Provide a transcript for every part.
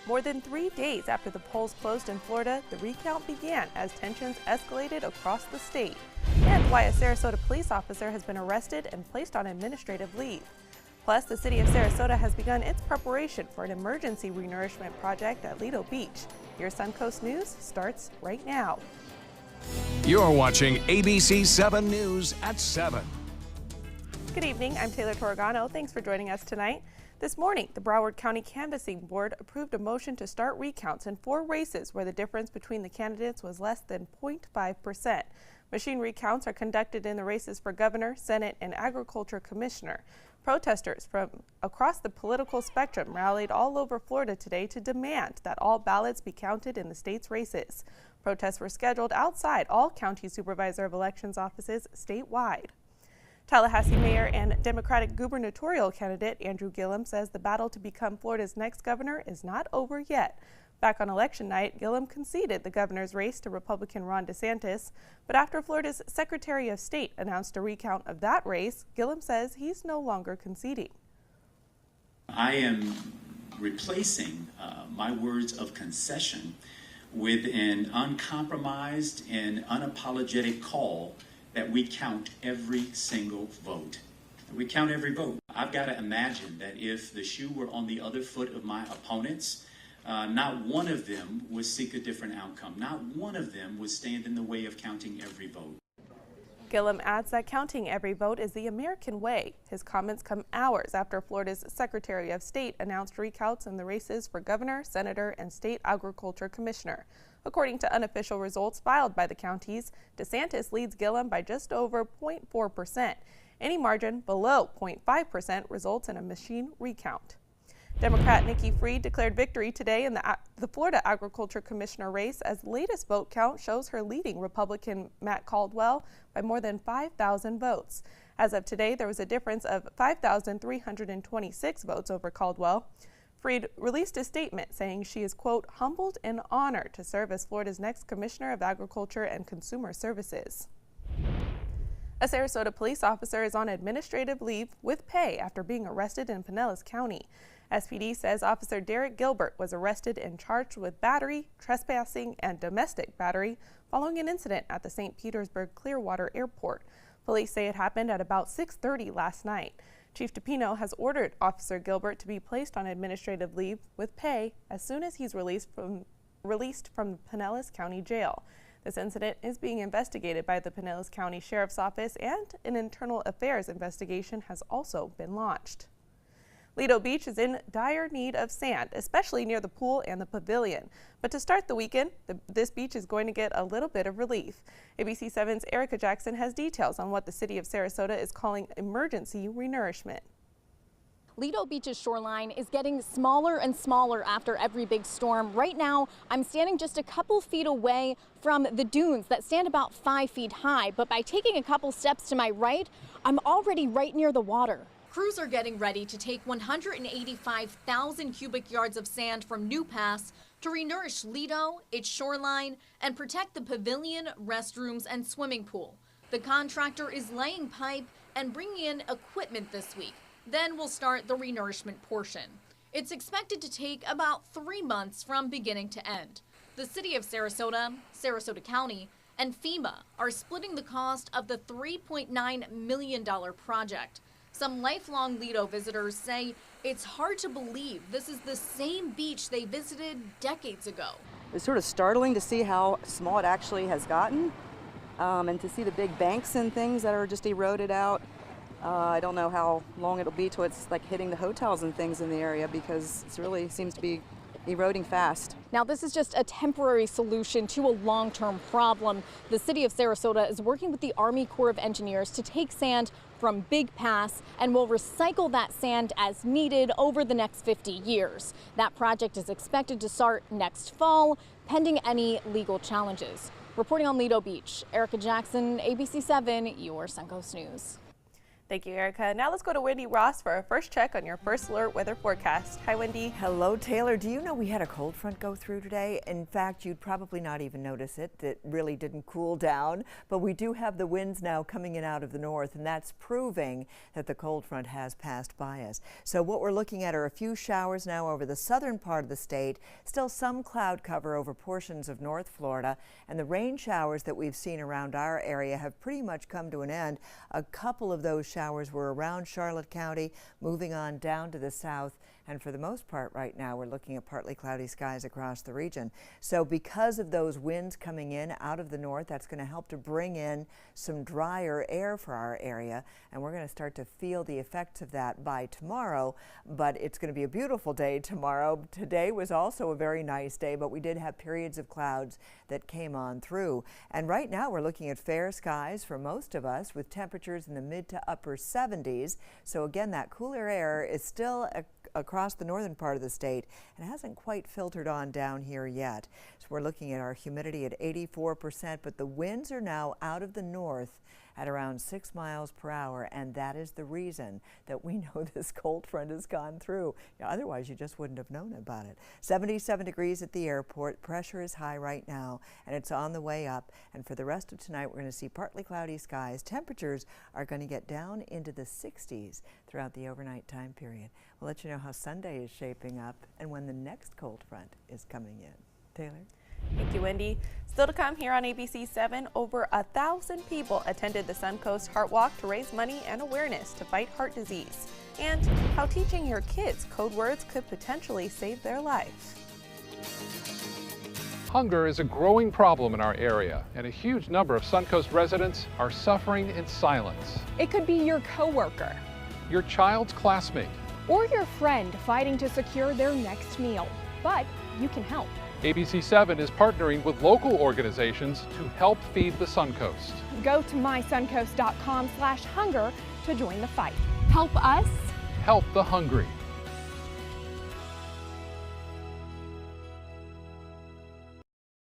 More than 3 days after the polls closed in Florida, the recount began as tensions escalated across the state, and why a Sarasota police officer has been arrested and placed on administrative leave. Plus, the city of Sarasota has begun its preparation for an emergency renourishment project at Lido Beach. Your Suncoast News starts right now. You're watching ABC 7 News at 7. Good evening, I'm Taylor Torregano. Thanks for joining us tonight. This morning, the Broward County Canvassing Board approved a motion to start recounts in 4 races where the difference between the candidates was less than 0.5%. Machine recounts are conducted in the races for governor, Senate, and agriculture commissioner. Protesters from across the political spectrum rallied all over Florida today to demand that all ballots be counted in the state's races. Protests were scheduled outside all county supervisor of elections offices statewide. Tallahassee Mayor and Democratic gubernatorial candidate Andrew Gillum says the battle to become Florida's next governor is not over yet. Back on election night, Gillum conceded the governor's race to Republican Ron DeSantis, but after Florida's Secretary of State announced a recount of that race, Gillum says he's no longer conceding. I am replacing my words of concession with an uncompromised and unapologetic call that we count every single vote. We count every vote. I've got to imagine that if the shoe were on the other foot of my opponents, not one of them would seek a different outcome. Not one of them would stand in the way of counting every vote. Gillum adds that counting every vote is the American way. His comments come hours after Florida's Secretary of State announced recounts in the races for governor, senator, and state agriculture commissioner. According to unofficial results filed by the counties, DeSantis leads Gillum by just over 0.4%. Any margin below 0.5% results in a machine recount. Democrat Nikki Fried declared victory today in the Florida Agriculture Commissioner race as the latest vote count shows her leading Republican Matt Caldwell by more than 5,000 votes. As of today, there was a difference of 5,326 votes over Caldwell. Fried released a statement saying she is, quote, humbled and honored to serve as Florida's next Commissioner of Agriculture and Consumer Services. A Sarasota police officer is on administrative leave with pay after being arrested in Pinellas County. SPD says Officer Derek Gilbert was arrested and charged with battery, trespassing, and domestic battery following an incident at the St. Petersburg Clearwater Airport. Police say it happened at about 6:30 last night. Chief DePino has ordered Officer Gilbert to be placed on administrative leave with pay as soon as he's released from the Pinellas County Jail. This incident is being investigated by the Pinellas County Sheriff's Office, and an internal affairs investigation has also been launched. Lido Beach is in dire need of sand, especially near the pool and the pavilion. But to start the weekend, this beach is going to get a little bit of relief. ABC 7's Erica Jackson has details on what the city of Sarasota is calling emergency renourishment. Lido Beach's shoreline is getting smaller and smaller after every big storm. Right now, I'm standing just a couple feet away from the dunes that stand about 5 feet high. But by taking a couple steps to my right, I'm already right near the water. Crews are getting ready to take 185,000 cubic yards of sand from New Pass to renourish Lido, its shoreline, and protect the pavilion, restrooms, and swimming pool. The contractor is laying pipe and bringing in equipment this week. Then we'll start the renourishment portion. It's expected to take about 3 months from beginning to end. The city of Sarasota, Sarasota County, and FEMA are splitting the cost of the $3.9 million project. Some lifelong Lido visitors say it's hard to believe this is the same beach they visited decades ago. It's sort of startling to see how small it actually has gotten, and to see the big banks and things that are just eroded out. I don't know how long it'll be till it's like hitting the hotels and things in the area, because it really seems to be eroding fast. Now, this is just a temporary solution to a long-term problem. The city of Sarasota is working with the Army Corps of Engineers to take sand from Big Pass and will recycle that sand as needed over the next 50 years. That project is expected to start next fall, pending any legal challenges. Reporting on Lido Beach, Erica Jackson, ABC 7, your Suncoast News. Thank you, Erica. Now let's go to Wendy Ross for our first check on your first alert weather forecast. Hi, Wendy. Hello, Taylor. Do you know we had a cold front go through today? In fact, you'd probably not even notice it. It really didn't cool down. But we do have the winds now coming in out of the north, and that's proving that the cold front has passed by us. So what we're looking at are a few showers now over the southern part of the state, still some cloud cover over portions of North Florida, and the rain showers that we've seen around our area have pretty much come to an end. A couple of those showers were around Charlotte County, moving on down to the south, and for the most part right now we're looking at partly cloudy skies across the region. So because of those winds coming in out of the north, that's going to help to bring in some drier air for our area, and we're going to start to feel the effects of that by tomorrow. But it's going to be a beautiful day tomorrow. Today was also a very nice day, but we did have periods of clouds that came on through, and right now we're looking at fair skies for most of us with temperatures in the mid to upper 70s. So again, that cooler air is still across the northern part of the state and hasn't quite filtered on down here yet. So we're looking at our humidity at 84%, but the winds are now out of the north at around 6 miles per hour, and that is the reason that we know this cold front has gone through. Otherwise, you just wouldn't have known about it. 77 degrees at the airport. Pressure is high right now, and it's on the way up. And for the rest of tonight, we're going to see partly cloudy skies. Temperatures are going to get down into the 60s throughout the overnight time period. We'll let you know how Sunday is shaping up and when the next cold front is coming in. Taylor? Thank you, Wendy. Still to come here on ABC 7, over 1,000 people attended the Suncoast Heart Walk to raise money and awareness to fight heart disease, and how teaching your kids code words could potentially save their life. Hunger is a growing problem in our area, and a huge number of Suncoast residents are suffering in silence. It could be your coworker, Your child's classmate. or your friend fighting to secure their next meal. But you can help. ABC 7 is partnering with local organizations to help feed the Suncoast. Go to mysuncoast.com/hunger to join the fight. Help us. Help the hungry.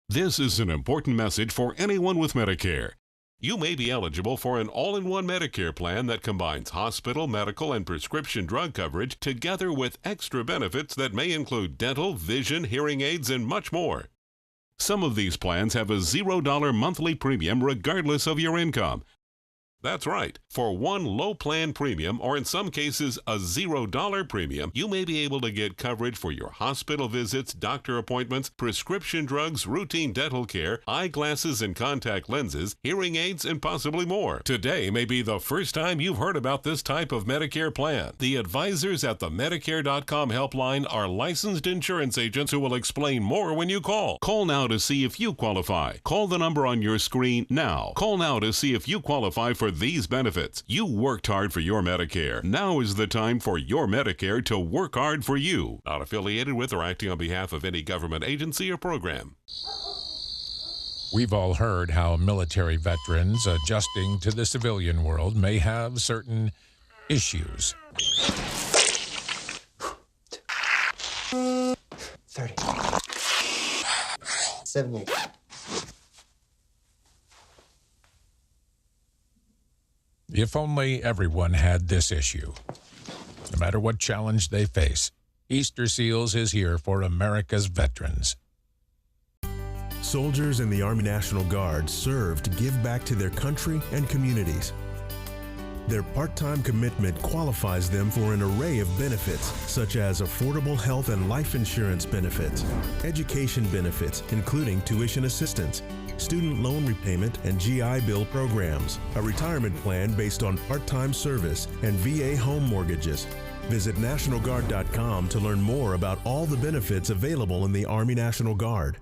This is an important message for anyone with Medicare. You may be eligible for an all-in-one Medicare plan that combines hospital, medical, and prescription drug coverage together with extra benefits that may include dental, vision, hearing aids, and much more. Some of these plans have a $0 monthly premium regardless of your income. That's right. For one low plan premium, or in some cases a $0 premium, you may be able to get coverage for your hospital visits, doctor appointments, prescription drugs, routine dental care, eyeglasses and contact lenses, hearing aids, and possibly more. Today may be the first time you've heard about this type of Medicare plan. The advisors at the Medicare.com helpline are licensed insurance agents who will explain more when you call. Call now to see if you qualify. Call the number on your screen now. Call now to see if you qualify for these benefits. You worked hard for your Medicare. Now is the time for your Medicare to work hard for you. Not affiliated with or acting on behalf of any government agency or program. We've all heard how military veterans adjusting to the civilian world may have certain issues. 30. 70. If only everyone had this issue. No matter what challenge they face, Easter Seals is here for America's veterans. Soldiers in the Army National Guard serve to give back to their country and communities. Their part-time commitment qualifies them for an array of benefits, such as affordable health and life insurance benefits, education benefits, including tuition assistance, student loan repayment and GI Bill programs, a retirement plan based on part-time service, and VA home mortgages. Visit NationalGuard.com to learn more about all the benefits available in the Army National Guard.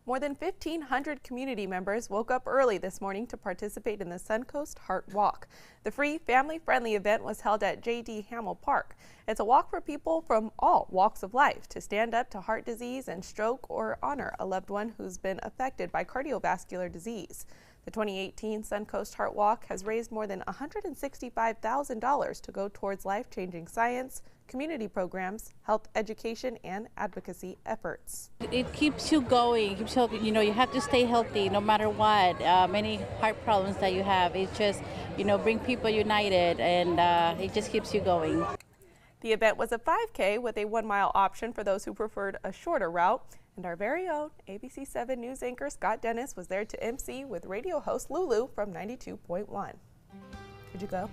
More than 1,500 community members woke up early this morning to participate in the Suncoast Heart Walk. The free, family-friendly event was held at J.D. Hamill Park. It's a walk for people from all walks of life to stand up to heart disease and stroke or honor a loved one who's been affected by cardiovascular disease. The 2018 Suncoast Heart Walk has raised more than $165,000 to go towards life-changing science, community programs, health education, and advocacy efforts. It keeps you going. It keeps you, you have to stay healthy no matter what. Any heart problems that you have, it just, bring people united, and it just keeps you going. The event was a 5K with a 1-mile option for those who preferred a shorter route. And our very own ABC 7 News anchor Scott Dennis was there to MC with radio host Lulu from 92.1. Did you go?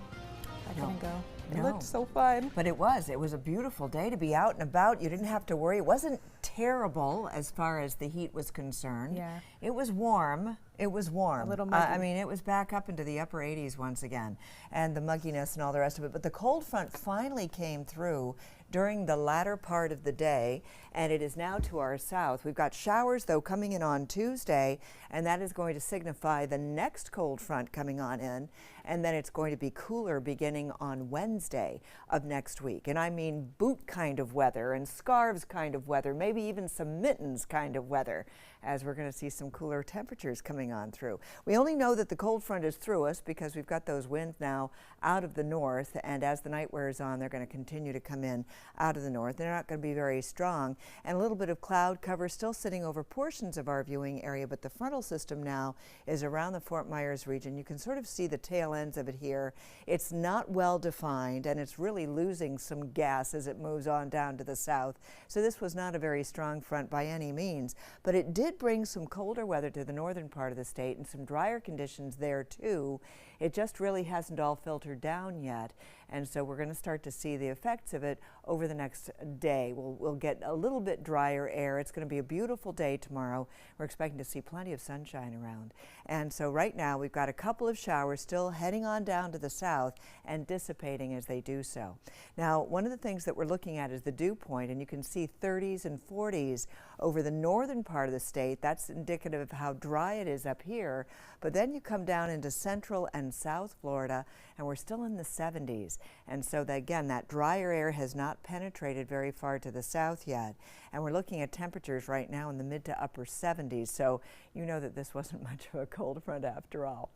I couldn't go. It looked so fun. But it was a beautiful day to be out and about. You didn't have to worry. It wasn't terrible as far as the heat was concerned. Yeah. It was warm. It was warm. A little muggy. I mean, it was back up into the upper 80s once again, and the mugginess and all the rest of it. But the cold front finally came through during the latter part of the day, and it is now to our south. We've got showers, though, coming in on Tuesday, and that is going to signify the next cold front coming on in, and then it's going to be cooler beginning on Wednesday of next week. And I mean boot kind of weather and scarves kind of weather, maybe even some mittens kind of weather, as we're going to see some cooler temperatures coming on through. We only know that the cold front is through us because we've got those winds now out of the north, and as the night wears on, they're going to continue to come in out of the north. They're not going to be very strong, and a little bit of cloud cover still sitting over portions of our viewing area, but the frontal system now is around the Fort Myers region. You can sort of see the tail ends of it here. It's not well defined, and it's really losing some gas as it moves on down to the south. So this was not a very strong front by any means, but it did bring some colder weather to the northern part of the state and some drier conditions there too. It just really hasn't all filtered down yet, and so we're going to start to see the effects of it over the next day. We'll get a little bit drier air. It's going to be a beautiful day tomorrow. We're expecting to see plenty of sunshine around. And so right now we've got a couple of showers still heading on down to the south and dissipating as they do so. Now, one of the things that we're looking at is the dew point, and you can see 30s and 40s over the northern part of the state. That's indicative of how dry it is up here. But then you come down into central and south Florida, and we're still in the 70s. And so again, that drier air has not penetrated very far to the south yet. And we're looking at temperatures right now in the mid to upper 70s. So you know that this wasn't much of a cold front after all.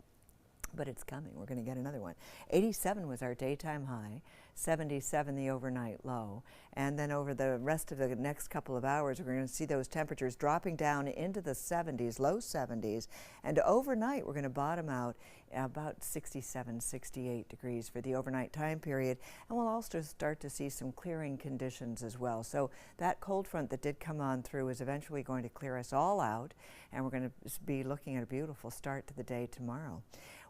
But it's coming. We're going to get another one. 87 was our daytime high, 77 the overnight low. And then over the rest of the next couple of hours, we're going to see those temperatures dropping down into the 70s, low 70s. And overnight, we're going to bottom out about 67, 68 degrees for the overnight time period. And we'll also start to see some clearing conditions as well. So that cold front that did come on through is eventually going to clear us all out. And we're going to be looking at a beautiful start to the day tomorrow.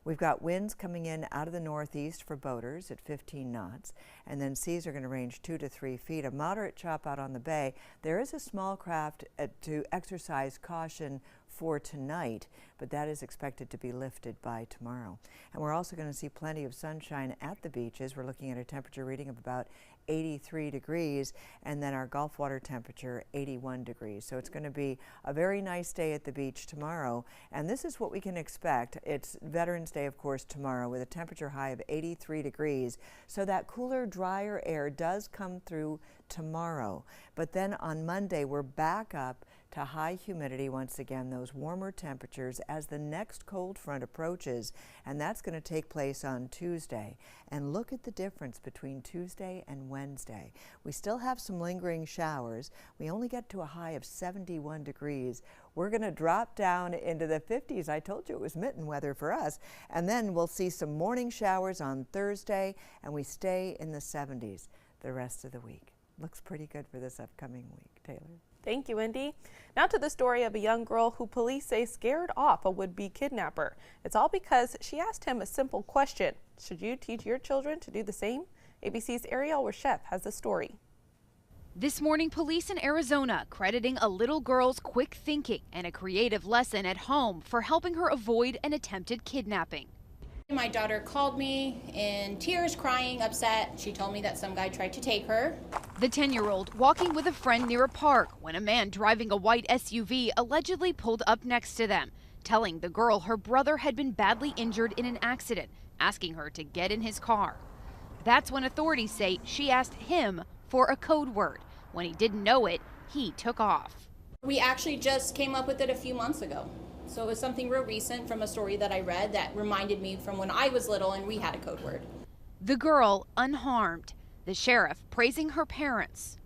We've got winds coming in out of the northeast for boaters at 15 knots, and then seas are going to range 2 to 3 feet. A moderate chop out on the bay. There is a small craft to exercise caution for tonight, but that is expected to be lifted by tomorrow. And we're also going to see plenty of sunshine at the beaches. We're looking at a temperature reading of about 83 degrees, and then our Gulf water temperature 81 degrees. So it's going to be a very nice day at the beach tomorrow, and this is what we can expect. It's Veterans Day, of course, tomorrow with a temperature high of 83 degrees. So that cooler, drier air does come through tomorrow. But then on Monday, we're back up to high humidity once again, those warmer temperatures as the next cold front approaches, and that's going to take place on Tuesday. And look at the difference between Tuesday and Wednesday. We still have some lingering showers. We only get to a high of 71 degrees. We're going to drop down into the 50s. I told you it was mitten weather for us. And then we'll see some morning showers on Thursday, and we stay in the 70s the rest of the week. Looks pretty good for this upcoming week. Taylor. Thank you, Wendy. Now to the story of a young girl who police say scared off a would-be kidnapper. It's all because she asked him a simple question. Should you teach your children to do the same? ABC's Ariel Reshef has the story. This morning, police in Arizona crediting a little girl's quick thinking and a creative lesson at home for helping her avoid an attempted kidnapping. My daughter called me in tears, crying, upset. She told me that some guy tried to take her. The 10-year-old walking with a friend near a park when a man driving a white SUV allegedly pulled up next to them, telling the girl her brother had been badly injured in an accident, asking her to get in his car. That's when authorities say she asked him for a code word. When he didn't know it, he took off. We actually just came up with it a few months ago. So it was something real recent from a story that I read that reminded me from when I was little and we had a code word. The girl unharmed. The sheriff praising her parents.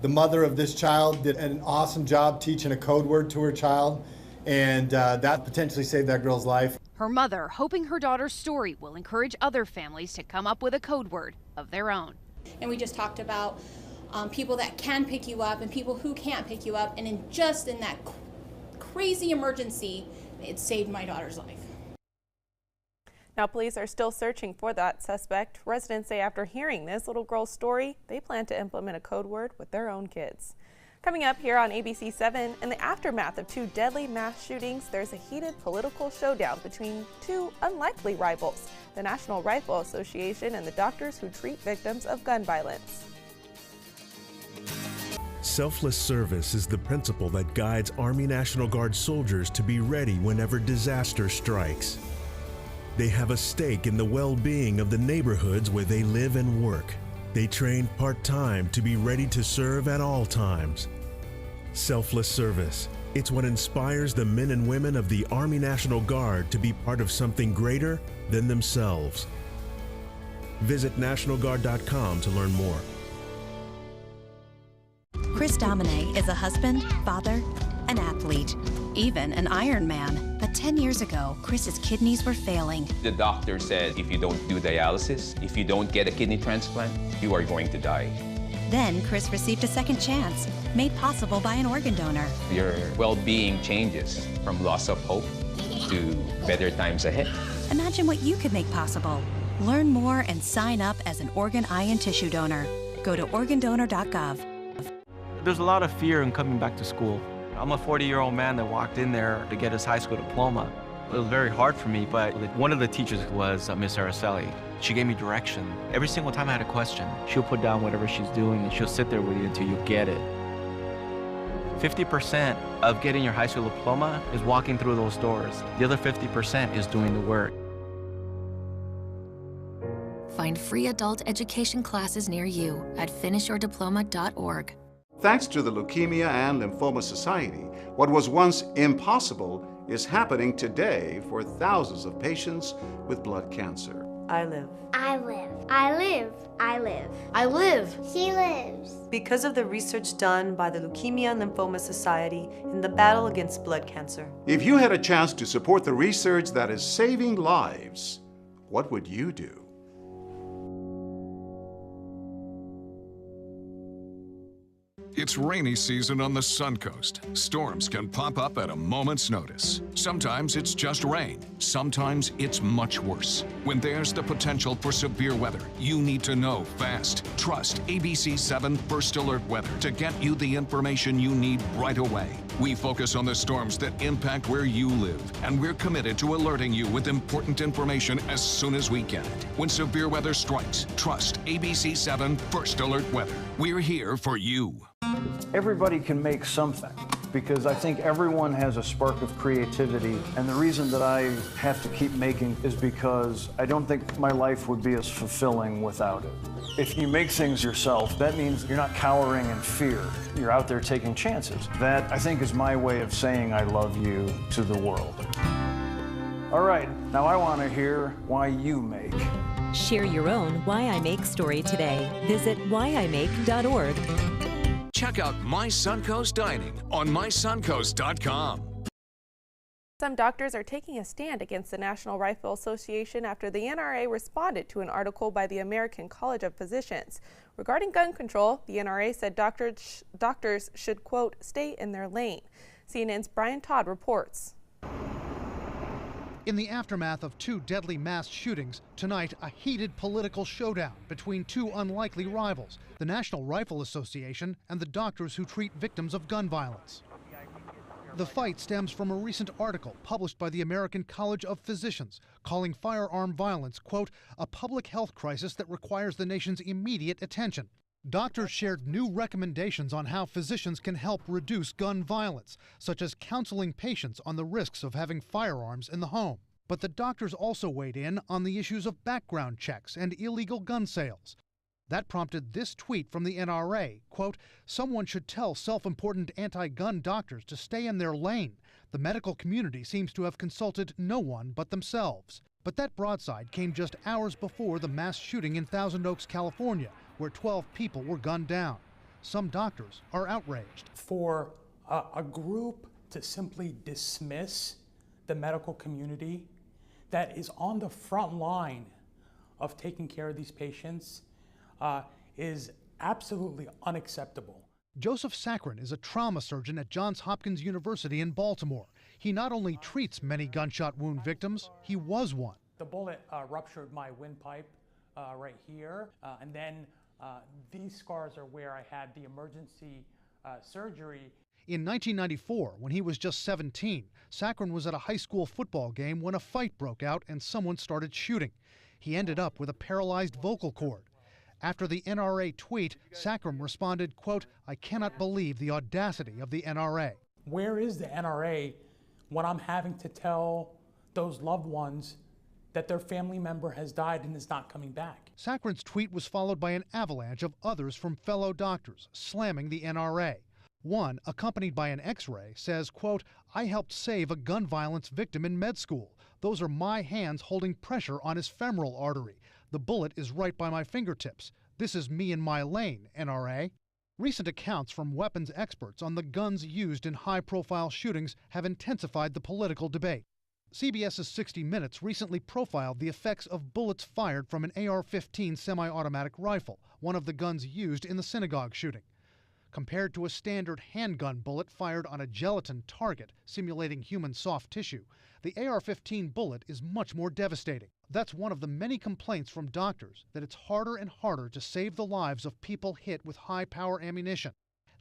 The mother of this child did an awesome job teaching a code word to her child, and that potentially saved that girl's life. Her mother hoping her daughter's story will encourage other families to come up with a code word of their own. And we just talked about people that can pick you up and people who can't pick you up, and in that crazy emergency, it saved my daughter's life. Now, police are still searching for that suspect. Residents say after hearing this little girl's story, they plan to implement a code word with their own kids. Coming up here on ABC 7, in the aftermath of 2 deadly mass shootings, there's a heated political showdown between 2 unlikely rivals, the National Rifle Association and the doctors who treat victims of gun violence. Selfless service is the principle that guides Army National Guard soldiers to be ready whenever disaster strikes. They have a stake in the well-being of the neighborhoods where they live and work. They train part-time to be ready to serve at all times. Selfless service. It's what inspires the men and women of the Army National Guard to be part of something greater than themselves. Visit NationalGuard.com to learn more. Chris Domine is a husband, father, an athlete, even an Ironman. But 10 years ago, Chris's kidneys were failing. The doctor said if you don't do dialysis, if you don't get a kidney transplant, you are going to die. Then Chris received a second chance, made possible by an organ donor. Your well-being changes from loss of hope to better times ahead. Imagine what you could make possible. Learn more and sign up as an organ, eye, and tissue donor. Go to organdonor.gov. There's a lot of fear in coming back to school. I'm a 40-year-old man that walked in there to get his high school diploma. It was very hard for me, but one of the teachers was Miss Araceli. She gave me direction. Every single time I had a question, she'll put down whatever she's doing and she'll sit there with you until you get it. 50% of getting your high school diploma is walking through those doors. The other 50% is doing the work. Find free adult education classes near you at finishyourdiploma.org. Thanks to the Leukemia and Lymphoma Society, what was once impossible is happening today for thousands of patients with blood cancer. I live. I live. I live. I live. I live. She lives. Because of the research done by the Leukemia and Lymphoma Society in the battle against blood cancer. If you had a chance to support the research that is saving lives, what would you do? It's rainy season on the Suncoast. Storms can pop up at a moment's notice. Sometimes it's just rain. Sometimes it's much worse. When there's the potential for severe weather, you need to know fast. Trust ABC 7 First Alert Weather to get you the information you need right away. We focus on the storms that impact where you live, and we're committed to alerting you with important information as soon as we get it. When severe weather strikes, trust ABC 7 First Alert Weather. We're here for you. Everybody can make something, because I think everyone has a spark of creativity, and the reason that I have to keep making is because I don't think my life would be as fulfilling without it. If you make things yourself, that means you're not cowering in fear. You're out there taking chances. That, I think, is my way of saying I love you to the world. All right, now I want to hear why you make. Share your own Why I Make story today. Visit whyimake.org. Check out My Suncoast Dining on mysuncoast.com. Some doctors are taking a stand against the National Rifle Association after the NRA responded to an article by the American College of Physicians. Regarding gun control, the NRA said doctors should, quote, stay in their lane. CNN's Brian Todd reports. In the aftermath of 2 deadly mass shootings, tonight a heated political showdown between 2 unlikely rivals, the National Rifle Association and the doctors who treat victims of gun violence. The fight stems from a recent article published by the American College of Physicians, calling firearm violence, quote, a public health crisis that requires the nation's immediate attention. Doctors shared new recommendations on how physicians can help reduce gun violence, such as counseling patients on the risks of having firearms in the home. But the doctors also weighed in on the issues of background checks and illegal gun sales. That prompted this tweet from the NRA, quote, someone should tell self-important anti-gun doctors to stay in their lane. The medical community seems to have consulted no one but themselves. But that broadside came just hours before the mass shooting in Thousand Oaks, California, where 12 people were gunned down. Some doctors are outraged. For a group to simply dismiss the medical community that is on the front line of taking care of these patients is absolutely unacceptable. Joseph Sakran is a trauma surgeon at Johns Hopkins University in Baltimore. He not only treats many gunshot wound victims, he was one. The bullet ruptured my windpipe right here, and then these scars are where I had the emergency surgery. In 1994, when he was just 17, Sakran was at a high school football game when a fight broke out and someone started shooting. He ended up with a paralyzed vocal cord. After the NRA tweet, Sakran responded, quote, I cannot believe the audacity of the NRA. Where is the NRA when I'm having to tell those loved ones that their family member has died and is not coming back? Sakran's tweet was followed by an avalanche of others from fellow doctors slamming the NRA. One, accompanied by an X-ray, says, quote, I helped save a gun violence victim in med school. Those are my hands holding pressure on his femoral artery. The bullet is right by my fingertips. This is me in my lane, NRA. Recent accounts from weapons experts on the guns used in high-profile shootings have intensified the political debate. CBS's 60 Minutes recently profiled the effects of bullets fired from an AR-15 semi-automatic rifle, one of the guns used in the synagogue shooting. Compared to a standard handgun bullet fired on a gelatin target, simulating human soft tissue, the AR-15 bullet is much more devastating. That's one of the many complaints from doctors, that it's harder and harder to save the lives of people hit with high-power ammunition.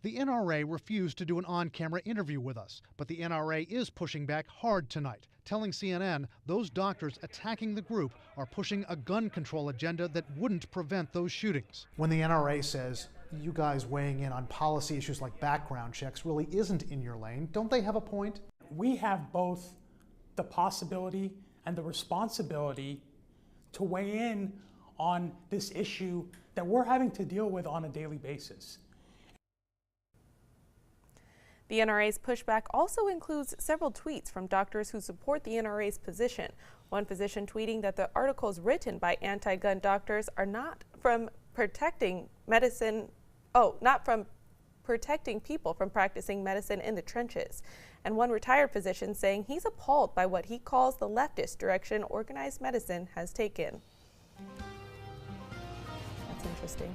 The NRA refused to do an on-camera interview with us, but the NRA is pushing back hard tonight, telling CNN those doctors attacking the group are pushing a gun control agenda that wouldn't prevent those shootings. When the NRA says you guys weighing in on policy issues like background checks really isn't in your lane, don't they have a point? We have both the possibility and the responsibility to weigh in on this issue that we're having to deal with on a daily basis. The NRA's pushback also includes several tweets from doctors who support the NRA's position. One physician tweeting that the articles written by anti-gun doctors are not from protecting people from practicing medicine in the trenches. And one retired physician saying he's appalled by what he calls the leftist direction organized medicine has taken. That's interesting.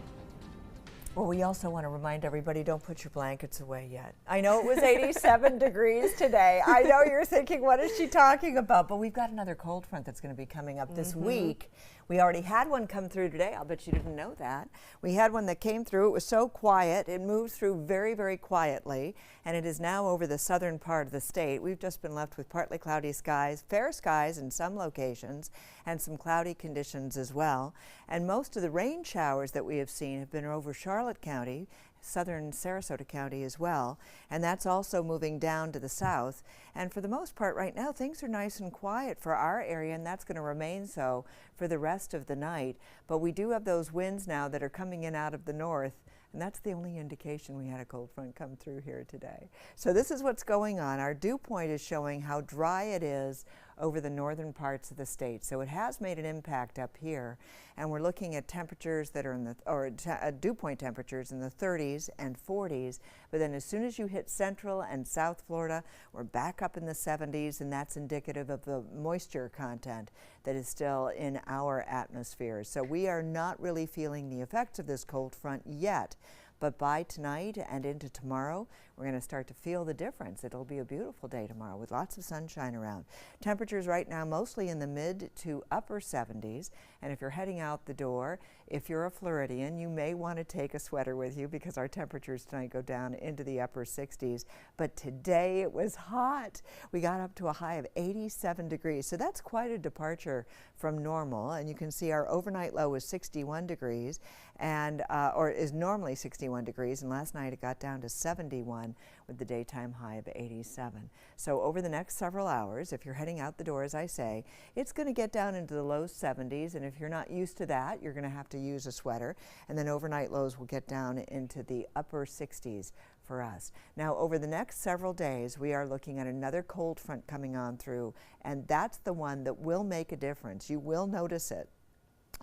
Well, we also want to remind everybody, don't put your blankets away yet. I know it was 87 degrees today. I know you're thinking, what is she talking about? But we've got another cold front that's going to be coming up this week. We already had one come through today. I'll bet you didn't know that. We had one that came through. It was so quiet. It moved through very, very quietly, and it is now over the southern part of the state. We've just been left with partly cloudy skies, fair skies in some locations, and some cloudy conditions as well. And most of the rain showers that we have seen have been over Charlotte County, southern Sarasota County as well, and that's also moving down to the south. And for the most part right now, things are nice and quiet for our area, and that's going to remain so for the rest of the night. But we do have those winds now that are coming in out of the north, and that's the only indication we had a cold front come through here today. So this is what's going on. Our dew point is showing how dry it is over the northern parts of the state. So it has made an impact up here, and we're looking at temperatures that are in the, dew point temperatures in the 30s and 40s, but then as soon as you hit central and south Florida, we're back up in the 70s, and that's indicative of the moisture content that is still in our atmosphere. So we are not really feeling the effects of this cold front yet, But by tonight and into tomorrow, we're going to start to feel the difference. It'll be a beautiful day tomorrow with lots of sunshine around. Temperatures right now mostly in the mid to upper 70s. And if you're heading out the door, if you're a Floridian, you may want to take a sweater with you because our temperatures tonight go down into the upper 60s. But today it was hot. We got up to a high of 87 degrees. So that's quite a departure from normal. And you can see our overnight low was 61 degrees and or is normally 61 degrees. And last night it got down to 71 with the daytime high of 87. So over the next several hours, if you're heading out the door, as I say, it's going to get down into the low 70s. And if you're not used to that, you're going to have to use a sweater. And then overnight lows will get down into the upper 60s for us. Now, over the next several days, we are looking at another cold front coming on through, and that's the one that will make a difference. You will notice it.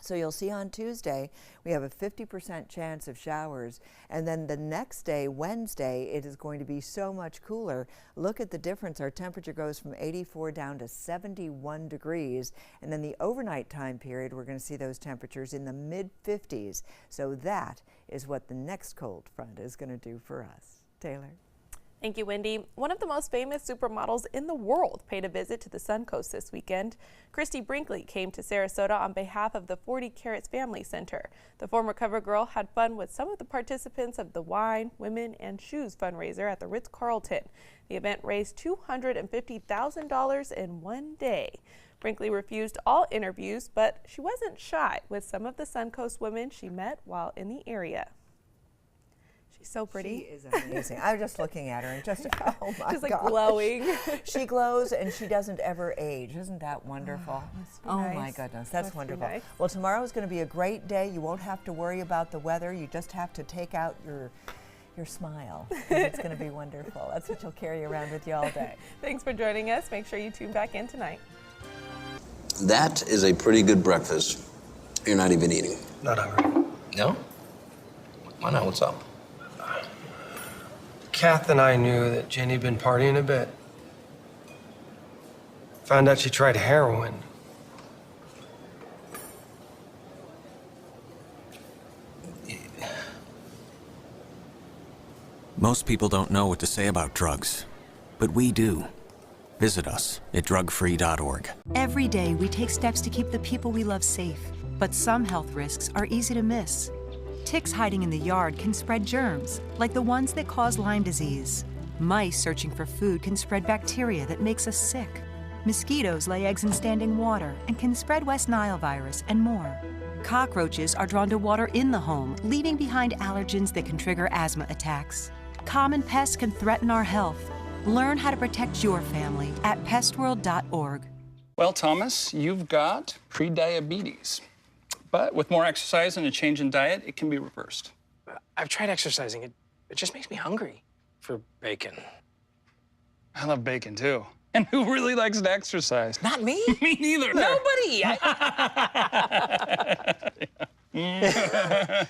So you'll see on Tuesday, we have a 50% chance of showers. And then the next day, Wednesday, it is going to be so much cooler. Look at the difference. Our temperature goes from 84 down to 71 degrees. And then the overnight time period, we're going to see those temperatures in the mid-50s. So that is what the next cold front is going to do for us. Taylor. Thank you, Wendy. One of the most famous supermodels in the world paid a visit to the Suncoast this weekend. Christy Brinkley came to Sarasota on behalf of the 40 Carats Family Center. The former CoverGirl had fun with some of the participants of the Wine, Women, and Shoes fundraiser at the Ritz-Carlton. The event raised $250,000 in one day. Brinkley refused all interviews, but she wasn't shy with some of the Suncoast women she met while in the area. She's so pretty. She is amazing. I'm just looking at her and just, oh my She's like gosh. glowing. She glows and she doesn't ever age. Isn't that wonderful? Oh nice. My goodness, that's wonderful. Nice. Well, tomorrow is going to be a great day. You won't have to worry about the weather. You just have to take out your smile. It's going to be wonderful. That's what you'll carry around with you all day. Thanks for joining us. Make sure you tune back in tonight. That is a pretty good breakfast. You're not even eating. Not hungry. No? Why not? What's up? Kath and I knew that Jenny'd been partying a bit. Found out she tried heroin. Most people don't know what to say about drugs, but we do. Visit us at drugfree.org. Every day, we take steps to keep the people we love safe, but some health risks are easy to miss. Ticks hiding in the yard can spread germs, like the ones that cause Lyme disease. Mice searching for food can spread bacteria that makes us sick. Mosquitoes lay eggs in standing water and can spread West Nile virus and more. Cockroaches are drawn to water in the home, leaving behind allergens that can trigger asthma attacks. Common pests can threaten our health. Learn how to protect your family at pestworld.org. Well, Thomas, you've got prediabetes. But with more exercise and a change in diet, it can be reversed. I've tried exercising. It just makes me hungry for bacon. I love bacon, too. And who really likes to exercise? Not me. Me neither. Nobody.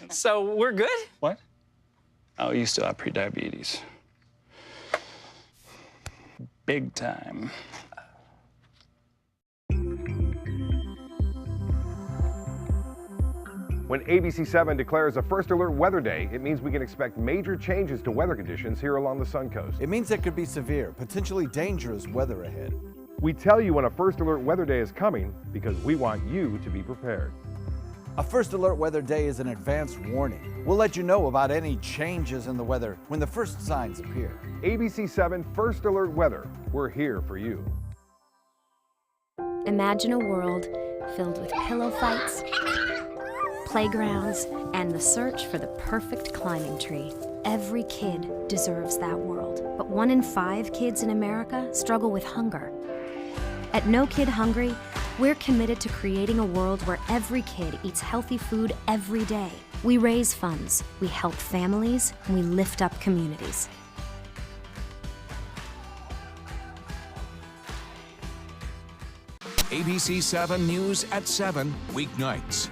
So we're good? What? Oh, you still have prediabetes. Big time. When ABC7 declares a First Alert Weather Day, it means we can expect major changes to weather conditions here along the Suncoast. It means there could be severe, potentially dangerous weather ahead. We tell you when a First Alert Weather Day is coming because we want you to be prepared. A First Alert Weather Day is an advance warning. We'll let you know about any changes in the weather when the first signs appear. ABC7 First Alert Weather. We're here for you. Imagine a world filled with pillow fights, playgrounds, and the search for the perfect climbing tree. Every kid deserves that world, but 1 in 5 kids in America struggle with hunger. At No Kid Hungry, we're committed to creating a world where every kid eats healthy food every day. We raise funds, we help families, and we lift up communities. ABC7 News at 7 weeknights.